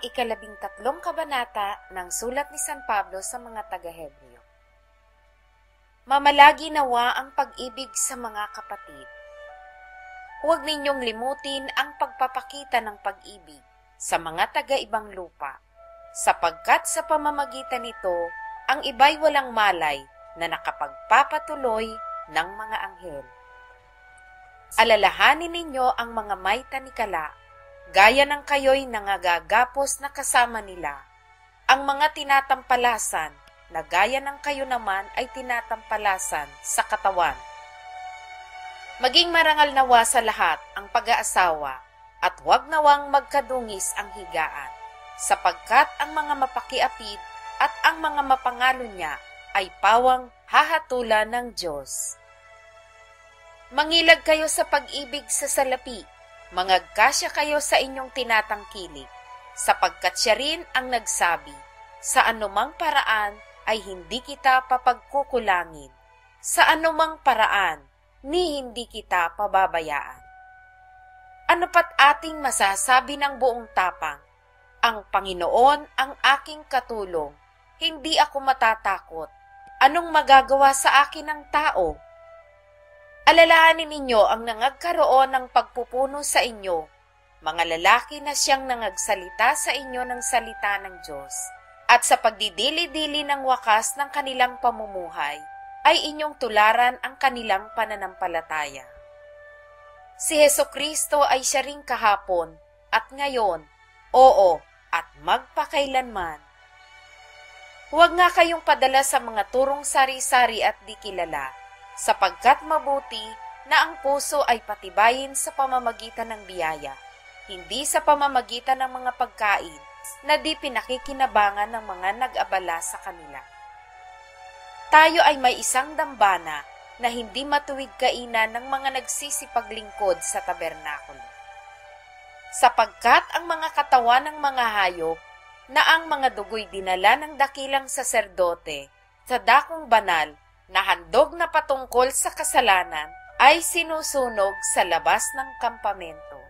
ang 13 kabanata ng sulat ni San Pablo sa mga taga-Hebreo. Mamalagi nawa ang pag-ibig sa mga kapatid. Huwag ninyong limutin ang pagpapakita ng pag-ibig sa mga taga-ibang lupa, sapagkat sa pamamagitan nito, ang iba'y walang malay na nakapagpapatuloy ng mga anghel. Alalahanin ninyo ang mga may tanikala, gaya ng kayo'y nangagagapos na kasama nila, ang mga tinatampalasan na gaya ng kayo naman ay tinatampalasan sa katawan. Maging marangal nawa sa lahat ang pag-aasawa at huwag nawang magkadungis ang higaan, sapagkat ang mga mapakiapid at ang mga mapangalo niya ay pawang hahatulan ng Diyos. Mangilag kayo sa pag-ibig sa salapi, mangagkasya kayo sa inyong tinatangkilik, sapagkat siya rin ang nagsabi, sa anumang paraan ay hindi kita papagkukulangin, sa anumang paraan ni hindi kita pababayaan. Ano pat ating masasabi ng buong tapang, ang Panginoon ang aking katulong, hindi ako matatakot. Anong magagawa sa akin ng tao? Alalahanin ninyo ang nangagkaroon ng pagpupuno sa inyo, mga lalaki na siyang nangagsalita sa inyo ng salita ng Diyos, at sa pagdidili-dili ng wakas ng kanilang pamumuhay, ay inyong tularan ang kanilang pananampalataya. Si Hesukristo ay siya ring kahapon, at ngayon, oo, at magpakailanman. Huwag nga kayong padala sa mga turong sari-sari at di kilala, sapagkat mabuti na ang puso ay patibayin sa pamamagitan ng biyaya, hindi sa pamamagitan ng mga pagkain na di pinakikinabangan ng mga nag-abala sa kanila. Tayo ay may isang dambana na hindi matuwid kainan ng mga nagsisipaglingkod sa tabernakulo. Sapagkat ang mga katawan ng mga hayop na ang mga dugo'y dinala ng dakilang saserdote sa dakong banal na handog na patungkol sa kasalanan ay sinusunog sa labas ng kampamento.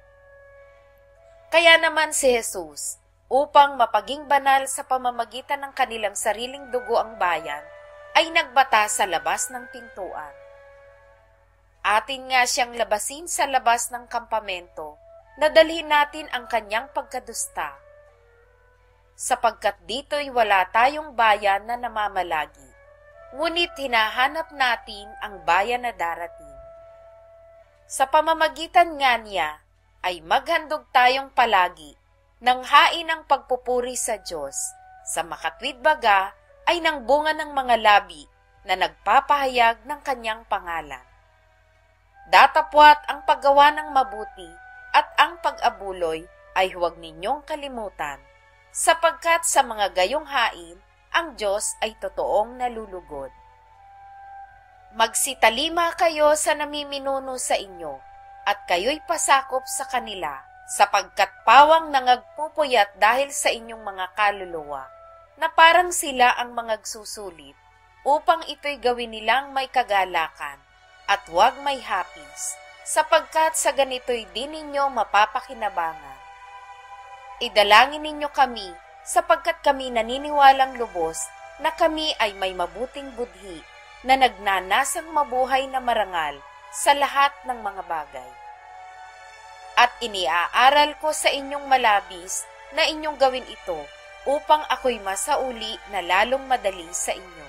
Kaya naman si Jesus, upang mapaging banal sa pamamagitan ng kanilang sariling dugo ang bayan, ay nagbata sa labas ng pintuan. Atin nga siyang labasin sa labas ng kampamento, na dalhin natin ang kanyang pagkadusta, sapagkat dito'y wala tayong bayan na namamalagi, ngunit hinahanap natin ang bayan na darating. Sa pamamagitan nga niya, ay maghandog tayong palagi ng hain ng pagpupuri sa Diyos, sa makatwid baga ay ng bunga ng mga labi na nagpapahayag ng kanyang pangalan. Datapwat ang paggawa ng mabuti at ang pag-abuloy ay huwag ninyong kalimutan, sapagkat sa mga gayong hain, ang Diyos ay totoong nalulugod. Magsitalima kayo sa namiminuno sa inyo, at kayo'y pasakop sa kanila, sapagkat pawang nangagpupuyat dahil sa inyong mga kaluluwa, na parang sila ang magsusulit, upang ito'y gawin nilang may kagalakan, at huwag may hapis, sapagkat sa ganito'y di ninyo mapapakinabangan. Idalangin ninyo kami, sapagkat kami naniniwalang lubos na kami ay may mabuting budhi na nagnanasang mabuhay na marangal sa lahat ng mga bagay. At iniaaral ko sa inyong malabis na inyong gawin ito upang ako'y masauli na lalong madali sa inyo.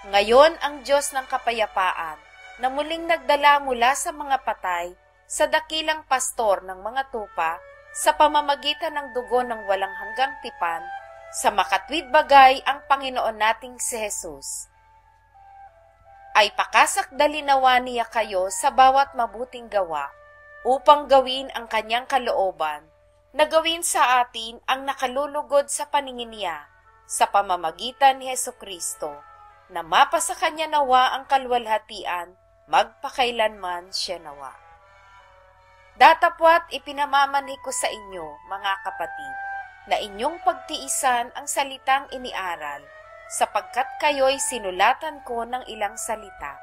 Ngayon ang Diyos ng kapayapaan na muling nagdala mula sa mga patay sa dakilang pastor ng mga tupa sa pamamagitan ng dugo ng walang hanggang tipan, sa makatwid bagay ang Panginoon nating si Jesus, ay pakasakdalinawa niya kayo sa bawat mabuting gawa, upang gawin ang kanyang kalooban, na gawin sa atin ang nakalulugod sa paningin niya, sa pamamagitan ni Hesukristo, na mapasa kanya nawa ang kalwalhatian, magpakailanman siya nawa. Datapwat ipinamamanhi ko sa inyo, mga kapatid, na inyong pagtiisan ang salitang iniaral, sapagkat kayo'y sinulatan ko ng ilang salita.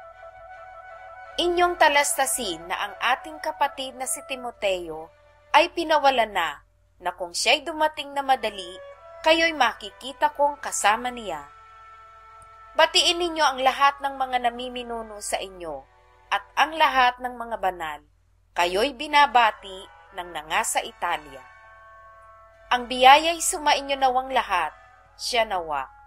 Inyong talastasin na ang ating kapatid na si Timoteo ay pinawalan na na kung siya'y dumating na madali, kayo'y makikita kong kasama niya. Batiin ninyo ang lahat ng mga namiminuno sa inyo at ang lahat ng mga banal. Kayo'y binabati ng nangasa Italia. Ang biyaya'y sumainyo nawang lahat, siya nawa.